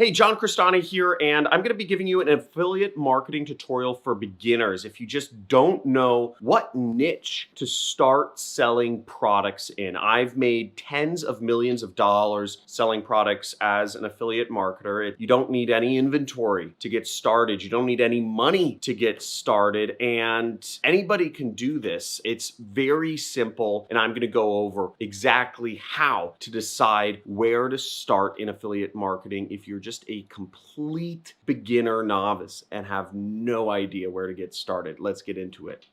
Hey, John Crestani here, and I'm going to be giving you an affiliate marketing tutorial for beginners. If you just don't know what niche to start selling products in, I've made tens of millions of dollars selling products as an affiliate marketer. You don't need any inventory to get started. You don't need any money to get started, and anybody can do this. It's very simple, and I'm going to go over exactly how to decide where to start in affiliate marketing if you're just a complete beginner novice and have no idea where to get started. Let's get into it.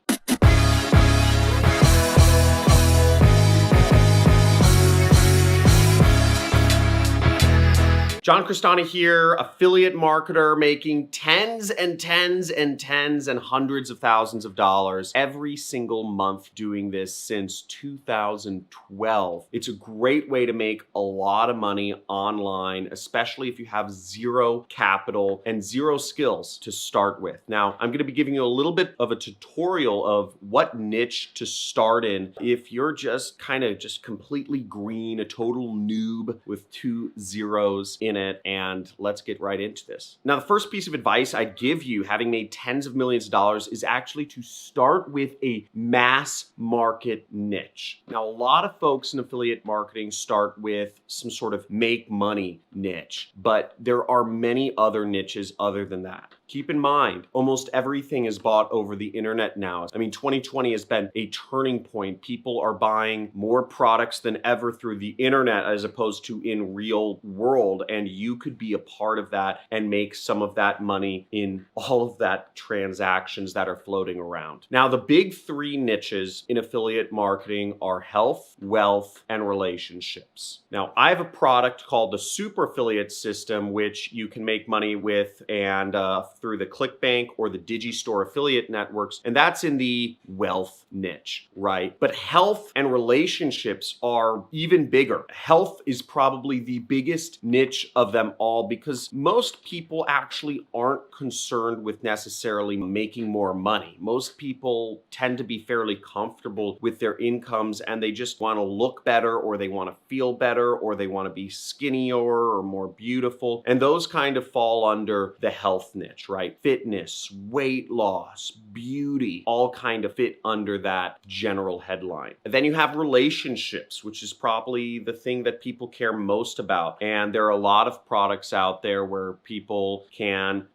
John Crestani here, affiliate marketer, making tens and hundreds of thousands of dollars every single month doing this since 2012. It's a great way to make a lot of money online, especially if you have zero capital and zero skills to start with. Now, I'm going to be giving you a little bit of a tutorial of what niche to start in if you're just completely green, a total noob with two zeros in it, and let's get right into this. Now, the first piece of advice I'd give you, having made tens of millions of dollars, is actually to start with a mass market niche. Now, a lot of folks in affiliate marketing start with some sort of make money niche, but there are many other niches other than that. Keep in mind, almost everything is bought over the internet now. I mean, 2020 has been a turning point. People are buying more products than ever through the internet as opposed to in real world. And you could be a part of that and make some of that money in all of that transactions that are floating around. Now, the big three niches in affiliate marketing are health, wealth, and relationships. Now, I have a product called the Super Affiliate System, which you can make money with and through the ClickBank or the DigiStore affiliate networks, and that's in the wealth niche, right? But health and relationships are even bigger. Health is probably the biggest niche of them all because most people actually aren't concerned with necessarily making more money. Most people tend to be fairly comfortable with their incomes and they just want to look better, or they want to feel better, or they want to be skinnier or more beautiful. And those kind of fall under the health niche, right? Fitness, weight loss, beauty, all kind of fit under that general headline. And then you have relationships, which is probably the thing that people care most about. And there are a lot of products out there where people can,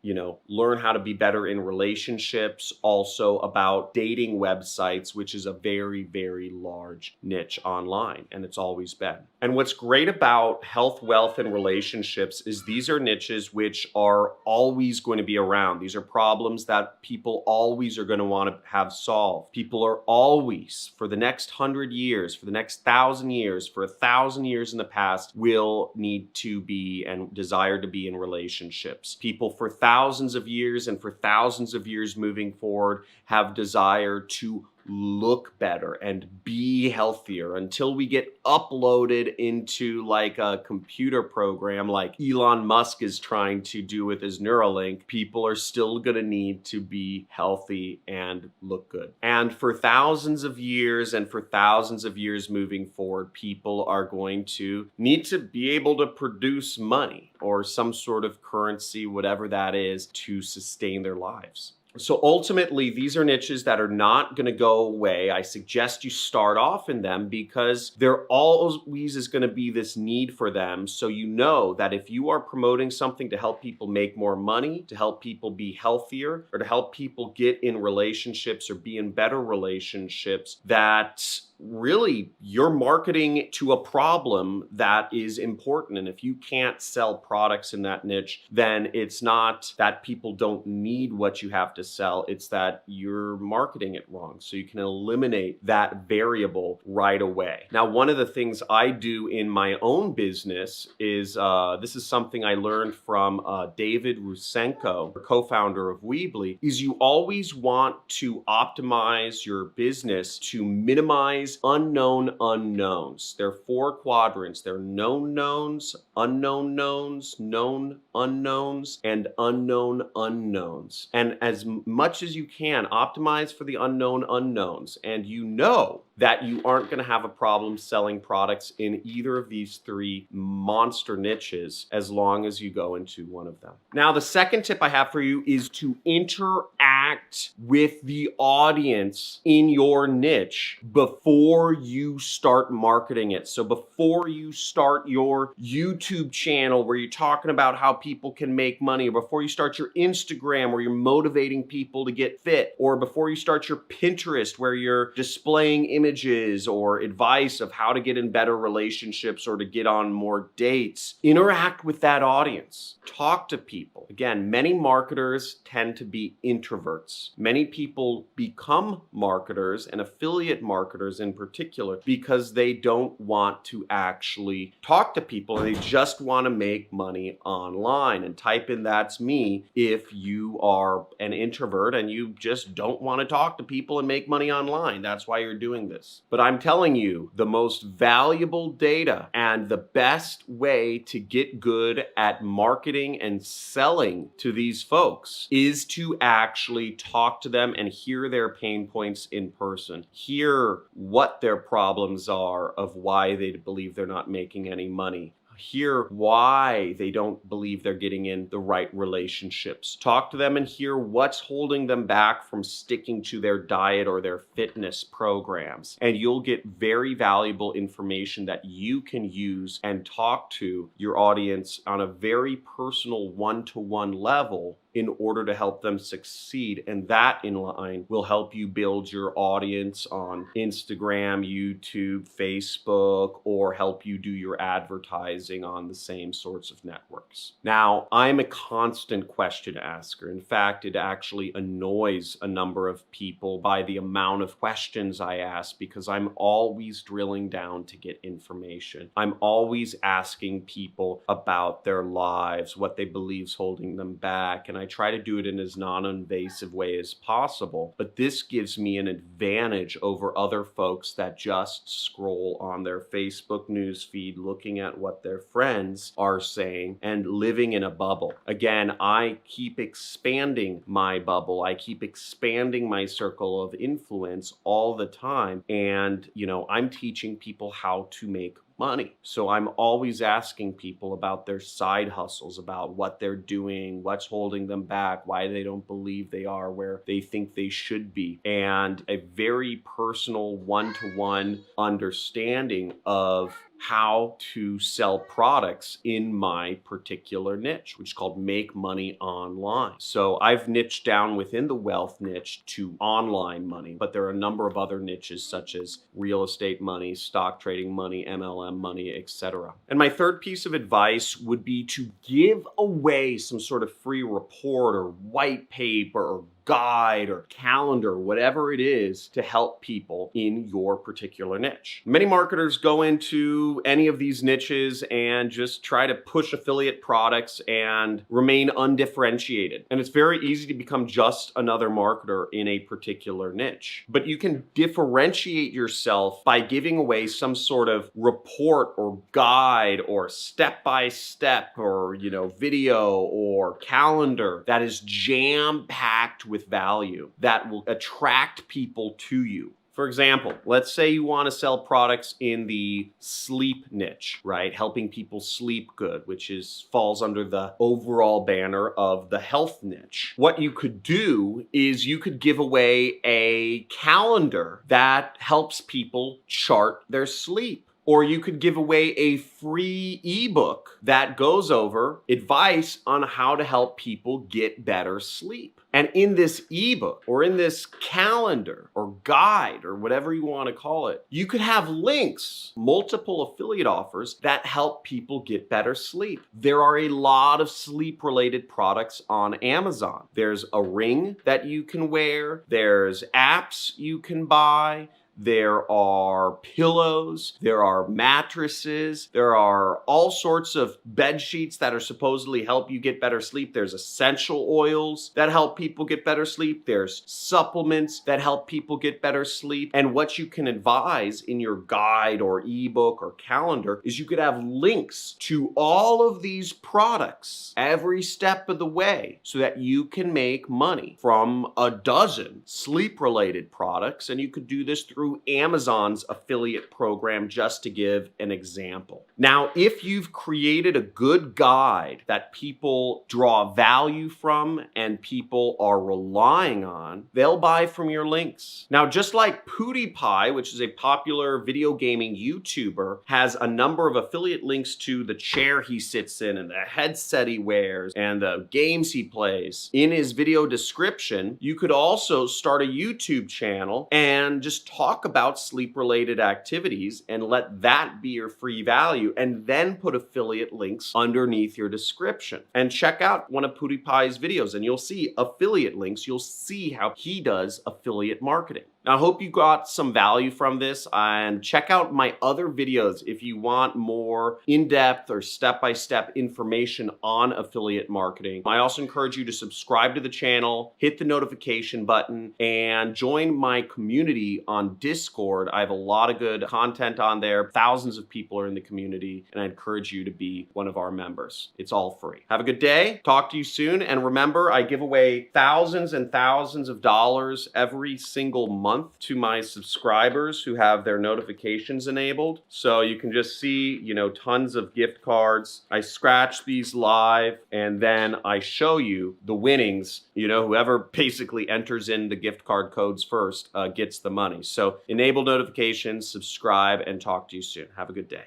learn how to be better in relationships, also about dating websites, which is a very, very large niche online, and it's always been. And what's great about health, wealth, and relationships is these are niches which are always going to be around. These are problems that people always are going to want to have solved. People are always, for the next 100 years, for the next 1,000 years, for 1,000 years in the past, will need to be and desire to be in relationships. People for thousands of years and for thousands of years moving forward have desire to look better and be healthier until we get uploaded into like a computer program like Elon Musk is trying to do with his Neuralink. People are still going to need to be healthy and look good. And for thousands of years and for thousands of years moving forward, people are going to need to be able to produce money or some sort of currency, whatever that is, to sustain their lives. So ultimately, these are niches that are not going to go away. I suggest you start off in them because there always is going to be this need for them. So you know that if you are promoting something to help people make more money, to help people be healthier, or to help people get in relationships or be in better relationships, that really you're marketing to a problem that is important. And if you can't sell products in that niche, then it's not that people don't need what you have to sell. It's that you're marketing it wrong. So you can eliminate that variable right away. Now, one of the things I do in my own business is, this is something I learned from David Rusenko, co-founder of Weebly, is you always want to optimize your business to minimize is unknown unknowns. There are 4 quadrants. There are known knowns, unknown knowns, known unknowns, and unknown unknowns. And as much as you can, optimize for the unknown unknowns. And you know that you aren't going to have a problem selling products in either of these 3 monster niches as long as you go into one of them. Now, the second tip I have for you is to interact with the audience in your niche before you start marketing it. So before you start your YouTube channel where you're talking about how people can make money, or before you start your Instagram where you're motivating people to get fit, or before you start your Pinterest where you're displaying images or advice of how to get in better relationships or to get on more dates, interact with that audience. Talk to people. Again, many marketers tend to be introverts. Many people become marketers, and affiliate marketers in particular, because they don't want to actually talk to people and they just want to make money online. And type in "that's me" if you are an introvert and you just don't want to talk to people and make money online. That's why you're doing this. But I'm telling you, the most valuable data and the best way to get good at marketing and selling to these folks is to actually talk to them and hear their pain points in person. Hear what their problems are of why they believe they're not making any money. Hear why they don't believe they're getting in the right relationships. Talk to them and hear what's holding them back from sticking to their diet or their fitness programs. And you'll get very valuable information that you can use and talk to your audience on a very personal one-to-one level in order to help them succeed. And that in line will help you build your audience on Instagram, YouTube, Facebook, or help you do your advertising on the same sorts of networks. Now, I'm a constant question asker. In fact, it actually annoys a number of people by the amount of questions I ask, because I'm always drilling down to get information. I'm always asking people about their lives, what they believe is holding them back, and I try to do it in as non-invasive way as possible. But this gives me an advantage over other folks that just scroll on their Facebook news feed looking at what their friends are saying and living in a bubble. Again, I keep expanding my bubble. I keep expanding my circle of influence all the time. And, I'm teaching people how to make money. So I'm always asking people about their side hustles, about what they're doing, what's holding them back, why they don't believe they are where they think they should be, and a very personal one-to-one understanding of how to sell products in my particular niche, which is called make money online. So I've niched down within the wealth niche to online money, but there are a number of other niches such as real estate money, stock trading money, MLM money, etc. And my third piece of advice would be to give away some sort of free report or white paper or guide or calendar, whatever it is, to help people in your particular niche. Many marketers go into any of these niches and just try to push affiliate products and remain undifferentiated. And it's very easy to become just another marketer in a particular niche. But you can differentiate yourself by giving away some sort of report or guide or step-by-step or, video or calendar that is jam-packed with value that will attract people to you. For example, let's say you want to sell products in the sleep niche, right? Helping people sleep good, which falls under the overall banner of the health niche. What you could do is you could give away a calendar that helps people chart their sleep. Or you could give away a free ebook that goes over advice on how to help people get better sleep. And in this ebook or in this calendar or guide or whatever you want to call it, you could have links, multiple affiliate offers that help people get better sleep. There are a lot of sleep-related products on Amazon. There's a ring that you can wear. There's apps you can buy. there are pillows, there are mattresses, there are all sorts of bed sheets that are supposedly help you get better sleep. There's essential oils that help people get better sleep. There's supplements that help people get better sleep. And what you can advise in your guide or ebook or calendar is you could have links to all of these products every step of the way so that you can make money from a dozen sleep-related products. And you could do this through Amazon's affiliate program, just to give an example. Now, if you've created a good guide that people draw value from and people are relying on, they'll buy from your links. Now, just like PewDiePie, which is a popular video gaming YouTuber, has a number of affiliate links to the chair he sits in and the headset he wears and the games he plays in his video description, you could also start a YouTube channel and just talk about sleep-related activities and let that be your free value, and then put affiliate links underneath your description. And check out one of PewDiePie's videos and you'll see affiliate links. You'll see how he does affiliate marketing. Now, I hope you got some value from this, and check out my other videos if you want more in-depth or step-by-step information on affiliate marketing. I also encourage you to subscribe to the channel, hit the notification button, and join my community on Discord. I have a lot of good content on there. Thousands of people are in the community, and I encourage you to be one of our members. It's all free. Have a good day. Talk to you soon. And remember, I give away thousands and thousands of dollars every single month to my subscribers who have their notifications enabled. So you can just see, tons of gift cards. I scratch these live and then I show you the winnings. Whoever basically enters in the gift card codes first gets the money. So enable notifications, subscribe, and talk to you soon. Have a good day.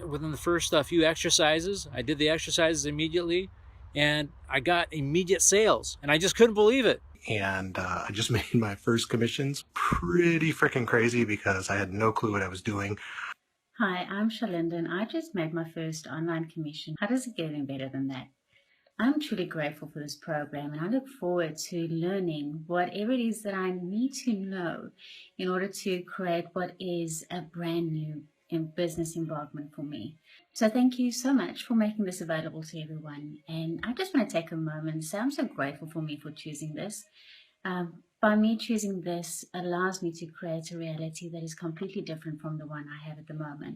Within the first few exercises, I did the exercises immediately and I got immediate sales and I just couldn't believe it. And I just made my first commissions. Pretty freaking crazy because I had no clue what I was doing. Hi, I'm Shalinda and I just made my first online commission. How does it get any better than that? I'm truly grateful for this program and I look forward to learning whatever it is that I need to know in order to create what is a brand new business embarkment for me. So thank you so much for making this available to everyone. And I just want to take a moment and say I'm so grateful for me for choosing this. By me choosing this allows me to create a reality that is completely different from the one I have at the moment.